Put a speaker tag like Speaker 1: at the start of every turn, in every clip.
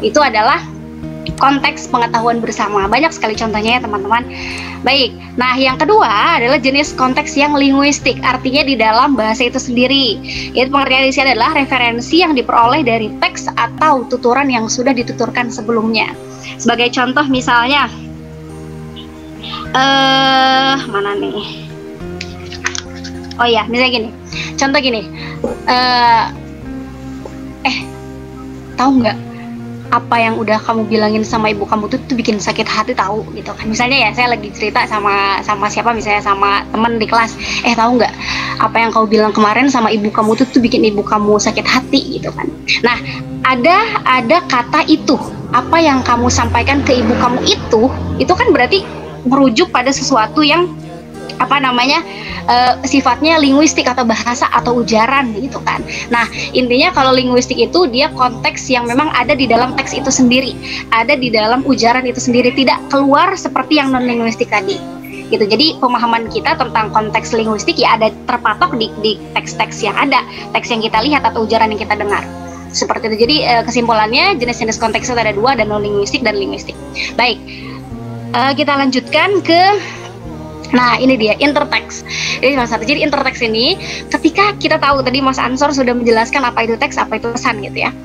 Speaker 1: Itu adalah konteks pengetahuan bersama. Banyak sekali contohnya ya teman-teman. Baik, nah yang kedua adalah jenis konteks yang linguistik, artinya di dalam bahasa itu sendiri. Itu pengertian di sini adalah referensi yang diperoleh dari teks atau tuturan yang sudah dituturkan sebelumnya. Sebagai contoh misalnya, mana nih? Oh ya, misalnya gini. Contoh gini, tahu nggak? Apa yang udah kamu bilangin sama ibu kamu tuh bikin sakit hati tahu gitu kan. Misalnya ya saya lagi cerita sama siapa, misalnya sama temen di kelas, tahu nggak apa yang kamu bilang kemarin sama ibu kamu tuh bikin ibu kamu sakit hati gitu kan. Nah, ada kata itu, apa yang kamu sampaikan ke ibu kamu itu kan berarti merujuk pada sesuatu yang sifatnya linguistik atau bahasa atau ujaran gitu kan. Nah, intinya kalau linguistik itu dia konteks yang memang ada di dalam teks itu sendiri, ada di dalam ujaran itu sendiri, tidak keluar seperti yang non linguistik tadi gitu. Jadi pemahaman kita tentang konteks linguistik ya ada terpatok di teks-teks yang ada, teks yang kita lihat atau ujaran yang kita dengar. Seperti itu. Jadi kesimpulannya jenis-jenis konteks itu ada dua, ada non linguistik dan linguistik. Baik, kita lanjutkan ke ini dia interteks. Jadi interteks ini ketika kita tahu tadi Mas Ansor sudah menjelaskan apa itu teks, apa itu pesan gitu ya.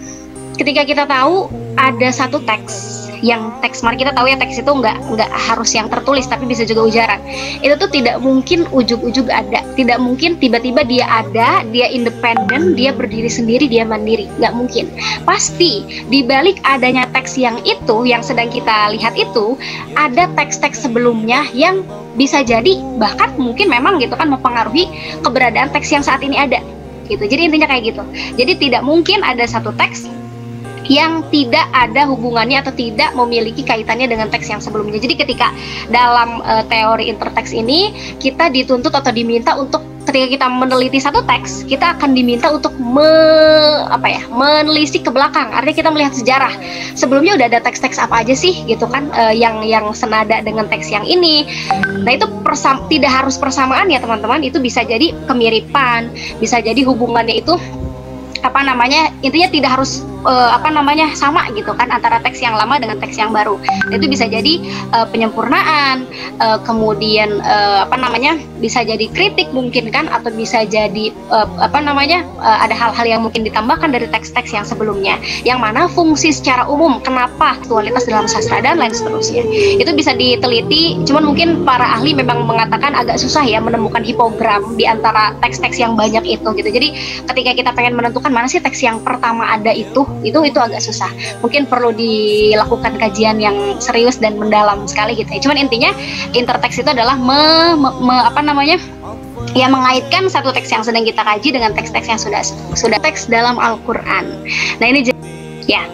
Speaker 1: Ketika kita tahu ada satu teks, yang teks, mari kita tahu ya teks itu nggak harus yang tertulis tapi bisa juga ujaran. Itu tuh tidak mungkin ujug-ujug ada, tidak mungkin tiba-tiba dia ada, dia independen, dia berdiri sendiri, dia mandiri, nggak mungkin. Pasti di balik adanya teks yang itu, yang sedang kita lihat itu, ada teks-teks sebelumnya yang bisa jadi bahkan mungkin memang gitu kan mempengaruhi keberadaan teks yang saat ini ada gitu. Jadi intinya kayak gitu. Jadi tidak mungkin ada satu teks yang tidak ada hubungannya atau tidak memiliki kaitannya dengan teks yang sebelumnya. Jadi ketika dalam teori interteks ini kita dituntut atau diminta untuk ketika kita meneliti satu teks, kita akan diminta untuk menelisik ke belakang. Artinya kita melihat sejarah. Sebelumnya udah ada teks-teks apa aja sih gitu kan yang senada dengan teks yang ini. Nah, itu tidak harus persamaan ya teman-teman, itu bisa jadi kemiripan, bisa jadi hubungannya itu intinya tidak harus sama gitu kan antara teks yang lama dengan teks yang baru. Itu bisa jadi penyempurnaan, kemudian bisa jadi kritik mungkin kan, atau bisa jadi ada hal-hal yang mungkin ditambahkan dari teks-teks yang sebelumnya, yang mana fungsi secara umum, kenapa aktualitas dalam sastra dan lain seterusnya. Itu bisa diteliti, cuman mungkin para ahli memang mengatakan agak susah ya menemukan hipogram di antara teks-teks yang banyak itu gitu. Jadi ketika kita pengen menentukan mana sih teks yang pertama ada itu agak susah. Mungkin perlu dilakukan kajian yang serius dan mendalam sekali gitu ya. Cuman intinya interteks itu adalah mengaitkan satu teks yang sedang kita kaji dengan teks-teks yang sudah teks dalam Al-Qur'an. Nah, ini ya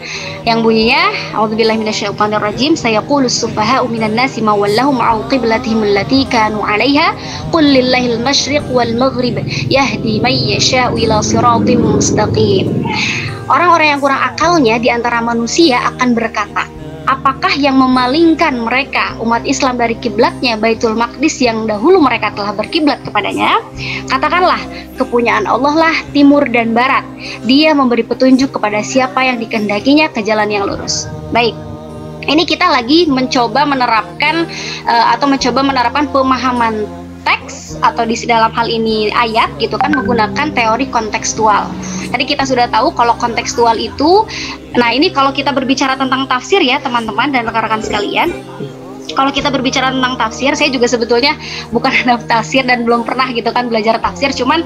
Speaker 1: yang bunyinya a'udzubillahi minasyaitonirrajim, sayaqulus sufaha'u minan nasi ma wallahum 'an qiblatihim allati kanu 'alaiha qul lillahil masyriq wal maghrib yahdi may yasha'u ila siratim mustaqim. Orang-orang yang kurang akalnya di antara manusia akan berkata, apakah yang memalingkan mereka umat Islam dari kiblatnya Baitul Maqdis yang dahulu mereka telah berkiblat kepadanya? Katakanlah, kepunyaan Allah lah timur dan barat. Dia memberi petunjuk kepada siapa yang dikehendakinya ke jalan yang lurus. Baik, ini kita lagi mencoba menerapkan pemahaman teks atau di dalam hal ini ayat gitu kan, menggunakan teori kontekstual. Tadi kita sudah tahu kalau kontekstual itu, nah ini kalau kita berbicara tentang tafsir ya teman-teman dan rekan-rekan sekalian, kalau kita berbicara tentang tafsir, saya juga sebetulnya bukan anak tafsir dan belum pernah gitu kan belajar tafsir, cuman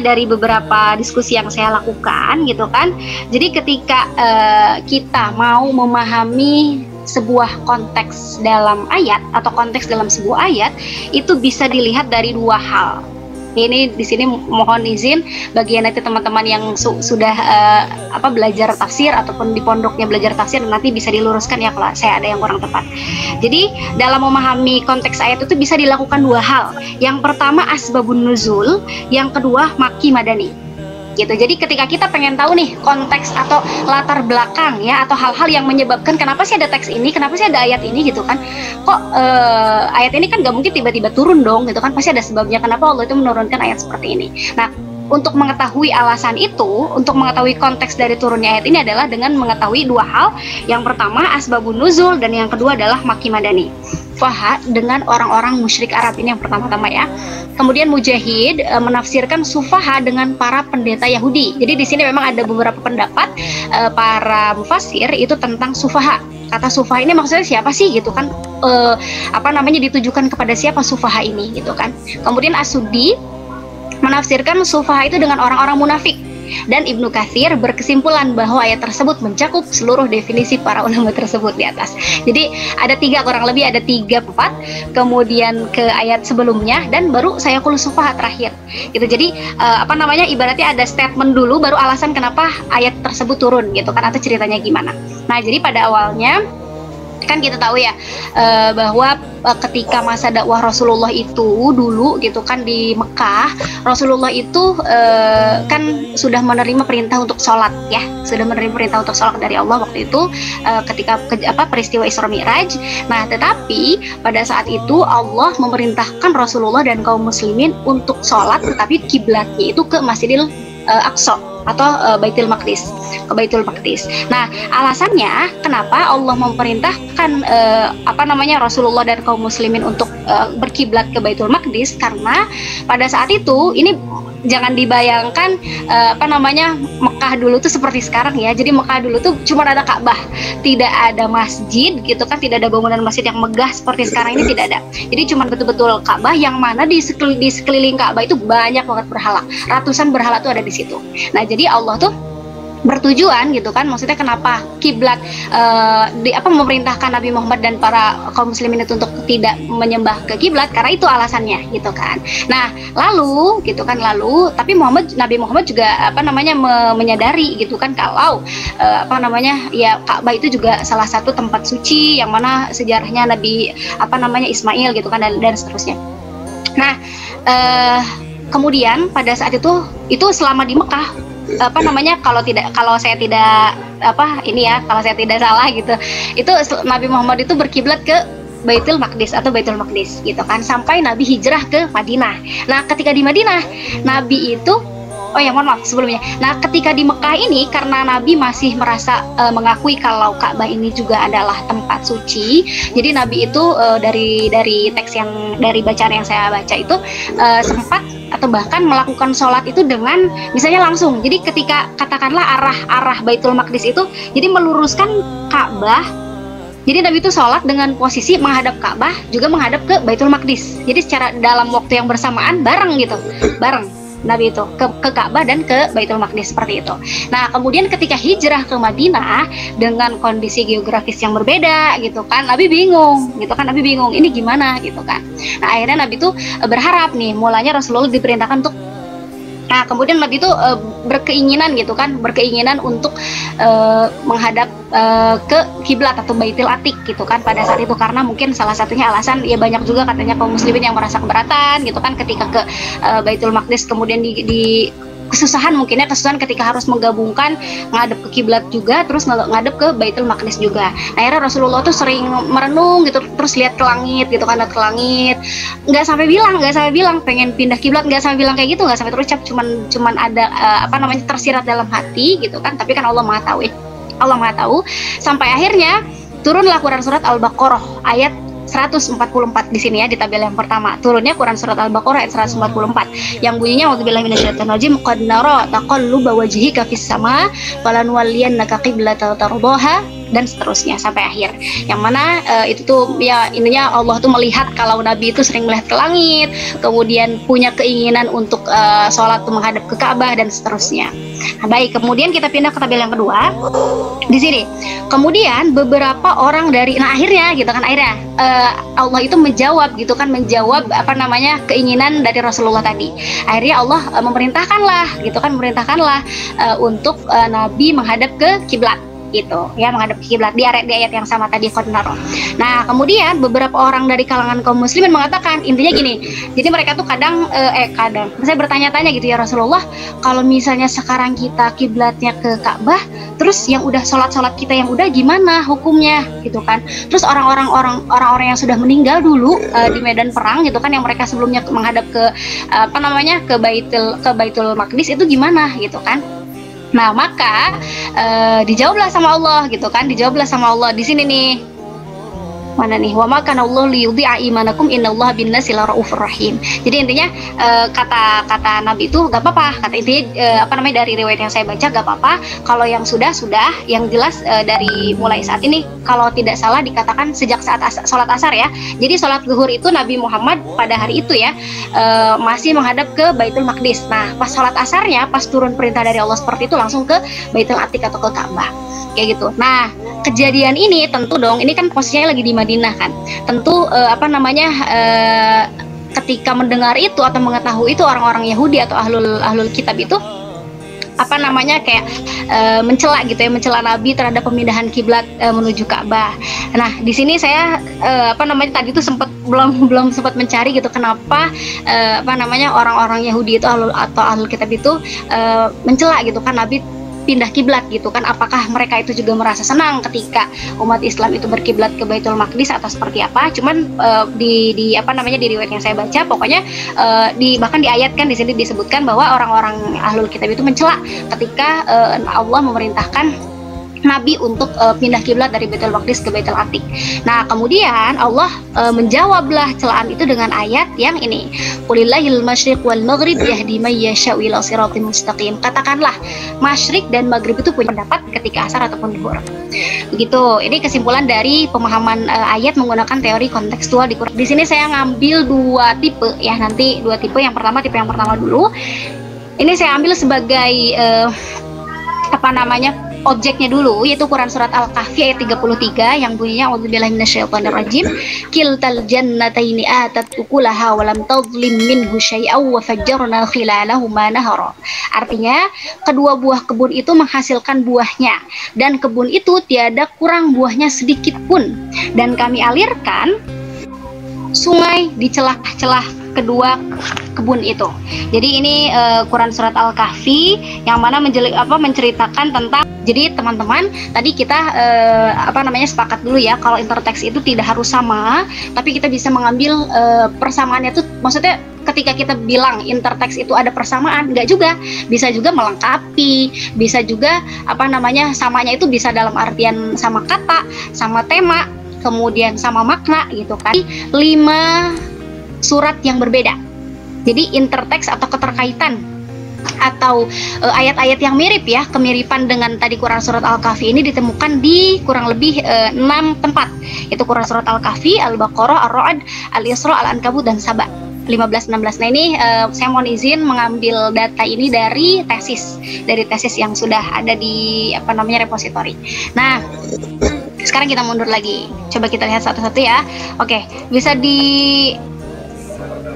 Speaker 1: dari beberapa diskusi yang saya lakukan gitu kan. Jadi ketika kita mau memahami sebuah konteks dalam ayat atau konteks dalam sebuah ayat, itu bisa dilihat dari dua hal. Ini di sini mohon izin bagi nanti teman-teman yang sudah belajar tafsir ataupun di pondoknya belajar tafsir, nanti bisa diluruskan ya kalau saya ada yang kurang tepat. Jadi dalam memahami konteks ayat itu bisa dilakukan dua hal. Yang pertama asbabun nuzul, yang kedua maki madani. gitu. Jadi ketika kita pengen tahu nih konteks atau latar belakang ya, atau hal-hal yang menyebabkan kenapa sih ada teks ini, kenapa sih ada ayat ini gitu kan, kok ayat ini kan gak mungkin tiba-tiba turun dong gitu kan, pasti ada sebabnya kenapa Allah itu menurunkan ayat seperti ini. Nah, untuk mengetahui alasan itu, untuk mengetahui konteks dari turunnya ayat ini adalah dengan mengetahui dua hal. Yang pertama asbabun nuzul, dan yang kedua adalah Makki Madani. Sufaha dengan orang-orang musyrik Arab, ini yang pertama-tama ya. Kemudian Mujahid menafsirkan sufaha dengan para pendeta Yahudi. Jadi di sini memang ada beberapa pendapat para mufassir itu tentang sufaha. Kata sufaha ini maksudnya siapa sih gitu kan? Ditujukan kepada siapa sufaha ini gitu kan? Kemudian As-Suddi menafsirkan sufaha itu dengan orang-orang munafik. Dan Ibnu Katsir berkesimpulan bahwa ayat tersebut mencakup seluruh definisi para ulama tersebut di atas. Jadi ada kurang lebih ada 3-4, kemudian ke ayat sebelumnya, dan baru saya sayaqulu sufaha terakhir gitu. Jadi ibaratnya ada statement dulu baru alasan kenapa ayat tersebut turun gitu kan, atau ceritanya gimana. Nah, jadi pada awalnya kan kita tahu ya bahwa ketika masa dakwah Rasulullah itu dulu gitu kan di Mekah, Rasulullah itu kan sudah menerima perintah untuk sholat ya, sudah menerima perintah untuk sholat dari Allah waktu itu ketika peristiwa Isra Mi'raj. Nah, tetapi pada saat itu Allah memerintahkan Rasulullah dan kaum muslimin untuk sholat, tetapi kiblatnya itu ke Masjidil Aqsa atau Baitul Maqdis, ke Baitul Maqdis. Nah, alasannya kenapa Allah memerintahkan Rasulullah dan kaum muslimin untuk berkiblat ke Baitul Maqdis, karena pada saat itu ini jangan dibayangkan Mekah dulu tuh seperti sekarang ya. Jadi Mekah dulu tuh cuma ada Ka'bah, tidak ada masjid gitu kan, tidak ada bangunan masjid yang megah seperti sekarang ini, tidak ada. Jadi cuma betul-betul Ka'bah, yang mana di sekeliling Ka'bah itu banyak banget berhala, ratusan berhala tuh ada di situ. Nah, jadi Allah tuh bertujuan gitu kan, maksudnya kenapa kiblat memerintahkan Nabi Muhammad dan para kaum muslimin itu untuk tidak menyembah ke kiblat, karena itu alasannya gitu kan. Nah, lalu tapi Nabi Muhammad juga menyadari gitu kan, kalau Ka'bah itu juga salah satu tempat suci yang mana sejarahnya Nabi Ismail gitu kan, dan seterusnya. Nah, kemudian pada saat itu selama di Mekah kalau saya tidak salah gitu, itu Nabi Muhammad itu berkiblat ke Baitul Maqdis gitu kan, sampai Nabi hijrah ke Madinah. Nah, ketika di Madinah Nabi itu sebelumnya. Nah, ketika di Mekah ini, karena Nabi masih merasa mengakui kalau Ka'bah ini juga adalah tempat suci, jadi Nabi itu dari teks dari bacaan yang saya baca itu sempat atau bahkan melakukan sholat itu dengan misalnya langsung. Jadi ketika katakanlah arah Baitul Maqdis itu, jadi meluruskan Ka'bah. Jadi Nabi itu sholat dengan posisi menghadap Ka'bah, juga menghadap ke Baitul Maqdis. Jadi secara dalam waktu yang bersamaan bareng Nabi itu ke Ka'bah dan ke Baitul Maqdis seperti itu. Nah, kemudian ketika hijrah ke Madinah dengan kondisi geografis yang berbeda gitu kan, Nabi bingung ini gimana gitu kan. Nah, akhirnya Nabi itu berharap nih, mulanya Rasulullah diperintahkan untuk kemudian Nabi itu berkeinginan untuk menghadap ke kiblat atau Baitul Atiq gitu kan pada saat itu, karena mungkin salah satunya alasan ya, banyak juga katanya kaum muslimin yang merasa keberatan gitu kan ketika ke Baitul Maqdis, kemudian di kesusahan ketika harus menggabungkan ngadep ke kiblat juga terus ngadep ke Baitul Maqdis juga. Nah, akhirnya Rasulullah tuh sering merenung gitu, terus lihat ke langit gitu kan, lihat ke langit, nggak sampai bilang pengen pindah kiblat, nggak sampai bilang kayak gitu, nggak sampai terucap, cuman ada tersirat dalam hati gitu kan. Tapi kan Allah Maha tahu sampai akhirnya turunlah Quran surat Al-Baqarah ayat 144 di sini ya, di tabel yang pertama. Turunnya Quran surat Al-Baqarah ayat 144 yang bunyinya wa'udzubillahi minasyaitonir rajim, qad nara taqalluba wajhika fis sama falanwalliyannaka qiblatan tardaha, dan seterusnya sampai akhir. Yang mana itu tuh ya intinya Allah tuh melihat kalau Nabi itu sering melihat ke langit, kemudian punya keinginan untuk sholat tuh menghadap ke Ka'bah dan seterusnya. Nah, baik, kemudian kita pindah ke tabel yang kedua. Di sini kemudian beberapa orang akhirnya Allah itu menjawab keinginan dari Rasulullah tadi. Akhirnya Allah memerintahkanlah untuk Nabi menghadap ke kiblat gitu ya, menghadap kiblat di ayat yang sama tadi qad nara. Nah, kemudian beberapa orang dari kalangan kaum muslimin mengatakan intinya gini. Jadi mereka tuh kadang saya bertanya-tanya gitu, ya Rasulullah, kalau misalnya sekarang kita kiblatnya ke Ka'bah, terus yang udah sholat kita yang udah gimana hukumnya gitu kan? Terus orang-orang yang sudah meninggal dulu di medan perang gitu kan, yang mereka sebelumnya menghadap ke ke Baitul Maqdis itu gimana gitu kan? Nah, maka dijawablah sama Allah gitu kan, dijawablah sama Allah di sini nih. Mana nih, wa ma kana Allah liyudhi'a imanakum innallaha bin-nasi laraufur rahim. Jadi intinya kata Nabi itu gak apa-apa, kata intinya dari riwayat yang saya baca gak apa-apa kalau yang sudah, yang jelas dari mulai saat ini, kalau tidak salah dikatakan sejak saat sholat asar ya. Jadi sholat zuhur itu Nabi Muhammad pada hari itu ya masih menghadap ke Baitul Maqdis. Nah, pas sholat asarnya, pas turun perintah dari Allah seperti itu, langsung ke Baitul Atiq atau ke Ka'bah kayak gitu. Nah, kejadian ini tentu dong, ini kan posisinya lagi di Madinah kan, tentu ketika mendengar itu atau mengetahui itu, orang-orang Yahudi atau ahlul kitab itu mencela gitu ya, mencela Nabi terhadap pemindahan kiblat menuju Ka'bah. Nah, di sini saya tadi itu belum sempat mencari gitu kenapa orang-orang Yahudi itu atau ahlul kitab itu mencela gitu kan Nabi pindah kiblat gitu kan. Apakah mereka itu juga merasa senang ketika umat Islam itu berkiblat ke Baitul Maqdis atau seperti apa? Cuman di riwayat yang saya baca, pokoknya bahkan diayatkan di sini disebutkan bahwa orang-orang ahlul kitab itu mencela ketika Allah memerintahkan Nabi untuk pindah kiblat dari Baitul Maqdis ke Baitul Atiq. Nah, kemudian Allah menjawablah celaan itu dengan ayat yang ini. Qulillahil masyriq wal maghrib yahdi may yasha'u ila siratal mustaqim. Katakanlah, masyrik dan maghrib itu punya pendapat ketika asar ataupun zuhur. Begitu. Ini kesimpulan dari pemahaman ayat menggunakan teori kontekstual di Quran. Di sini saya ngambil dua tipe ya, nanti dua tipe. Yang pertama, tipe yang pertama dulu. Ini saya ambil sebagai objeknya dulu, yaitu Quran surat Al-Kahfi ayat 33 yang bunyinya a'udzubillahi minasyaitonirrajim, kiltal jannataini atat ukulaha wa lam tadhlim minhu syai'aw wa fajjarna khilalahuma nahara. Artinya, kedua buah kebun itu menghasilkan buahnya, dan kebun itu tiada kurang buahnya sedikit pun, dan kami alirkan sungai di celah-celah kedua kebun itu. Jadi ini Quran surat Al-Kahfi yang mana menceritakan tentang, jadi teman-teman tadi kita sepakat dulu ya, kalau interteks itu tidak harus sama, tapi kita bisa mengambil persamaannya itu, maksudnya ketika kita bilang interteks itu ada persamaan, enggak juga, bisa juga melengkapi, bisa juga samanya itu bisa dalam artian sama kata, sama tema, kemudian sama makna gitu kan. 5 surat yang berbeda. Jadi interteks atau keterkaitan atau ayat-ayat yang mirip ya, kemiripan dengan tadi Quran surat Al-Kahfi ini ditemukan di kurang lebih 6 tempat. Itu Quran surat Al-Kahfi, Al-Baqarah, Ar-Ra'd, Al-Isra, Al-Ankabut, dan Saba. 15-16. Nah, ini saya mohon izin mengambil data ini dari tesis yang sudah ada di repositori. Nah, sekarang kita mundur lagi. Coba kita lihat satu-satu ya. Oke, bisa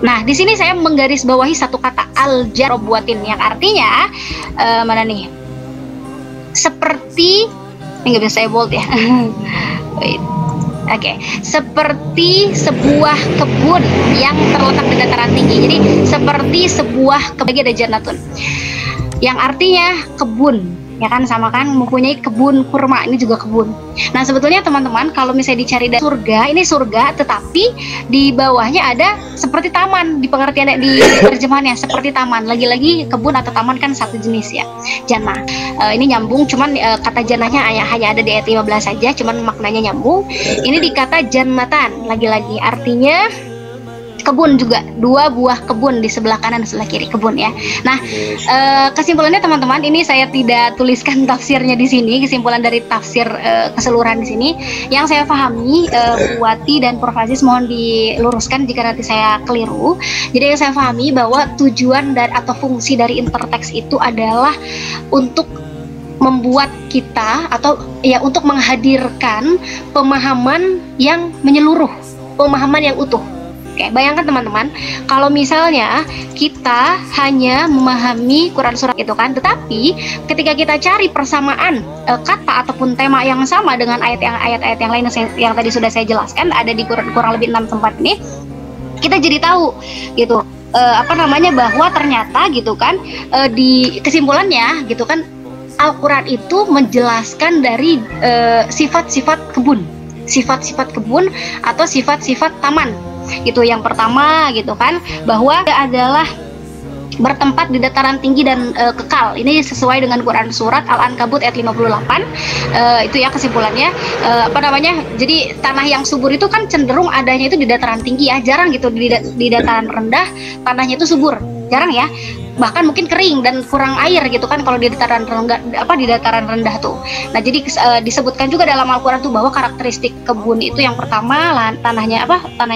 Speaker 1: Nah, di sini saya menggarisbawahi satu kata al-jar buatin yang artinya seperti, ini nggak bisa saya bold ya. Wait. Oke, seperti sebuah kebun yang terletak di dataran tinggi. Jadi seperti sebuah kebun, ada jannatun, yang artinya kebun. Ya kan, sama kan, mempunyai kebun kurma, ini juga kebun. Nah, sebetulnya teman-teman kalau misalnya dicari surga, ini surga tetapi di bawahnya ada seperti taman, di pengertian di terjemahannya seperti taman. Lagi-lagi kebun atau taman kan satu jenis ya, jannah. Ini nyambung, cuman kata jannahnya hanya ada di ayat 15 saja, cuman maknanya nyambung. Ini dikata jannatan, lagi-lagi artinya kebun juga, 2 buah kebun di sebelah kanan dan sebelah kiri, kebun ya. Nah, kesimpulannya teman-teman, ini saya tidak tuliskan tafsirnya di sini, kesimpulan dari tafsir keseluruhan di sini. Yang saya pahami, Wati dan Prof Aziz mohon diluruskan jika nanti saya keliru. Jadi yang saya pahami bahwa tujuan atau fungsi dari interteks itu adalah untuk membuat kita untuk menghadirkan pemahaman yang menyeluruh, pemahaman yang utuh. Oke, bayangkan teman-teman, kalau misalnya kita hanya memahami Quran surat itu kan, tetapi ketika kita cari persamaan kata ataupun tema yang sama dengan ayat-ayat yang lain yang tadi sudah saya jelaskan, ada di kurang lebih 6 tempat ini, kita jadi tahu gitu, bahwa ternyata gitu kan, di kesimpulannya gitu kan, Al-Quran itu menjelaskan dari sifat-sifat kebun atau sifat-sifat taman. Itu yang pertama gitu kan, bahwa adalah bertempat di dataran tinggi dan kekal. Ini sesuai dengan Quran surat Al-Ankabut ayat 58. Itu ya kesimpulannya. Jadi tanah yang subur itu kan cenderung adanya itu di dataran tinggi ya, jarang gitu di dataran rendah tanahnya itu subur, jarang ya. Bahkan mungkin kering dan kurang air gitu kan kalau di dataran rendah tuh. Nah, jadi disebutkan juga dalam Al-Qur'an tuh bahwa karakteristik kebun itu yang pertama tanahnya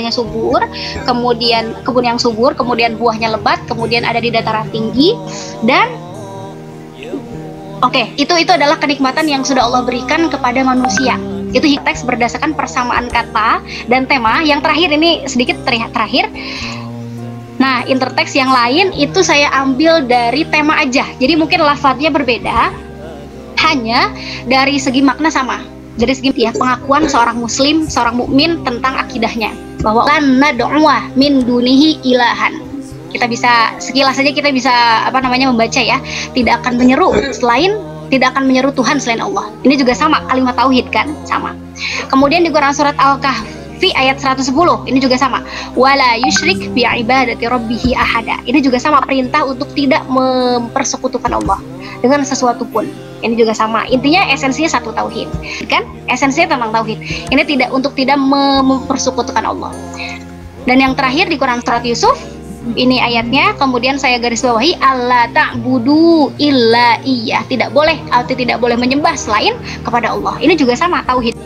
Speaker 1: subur, kemudian kebun yang subur, kemudian buahnya lebat, kemudian ada di dataran tinggi, dan itu adalah kenikmatan yang sudah Allah berikan kepada manusia. Itu teks berdasarkan persamaan kata dan tema. Yang terakhir ini sedikit terakhir. Nah, interteks yang lain itu saya ambil dari tema aja. Jadi mungkin lafadznya berbeda, hanya dari segi makna sama. Dari segi pengakuan seorang muslim, seorang mukmin tentang akidahnya, bahwa lan nad'uwa min dunihi ilahan. Kita bisa sekilas saja kita bisa membaca ya, tidak akan menyeru Tuhan selain Allah. Ini juga sama, kalimat tauhid kan, sama. Kemudian di Quran surat Al-Kahfi ayat 110 ini juga sama, wala yusyrik bi ibadati rabbih ahada. Ini juga sama, perintah untuk tidak mempersekutukan Allah dengan sesuatu pun. Ini juga sama, intinya esensinya satu, tauhid kan, esensinya tentang tauhid. Ini tidak mempersekutukan Allah. Dan yang terakhir di Quran surat Yusuf, ini ayatnya, kemudian saya garis bawahi, alla ta'budu illa iyyah, tidak boleh menyembah selain kepada Allah. Ini juga sama, tauhid.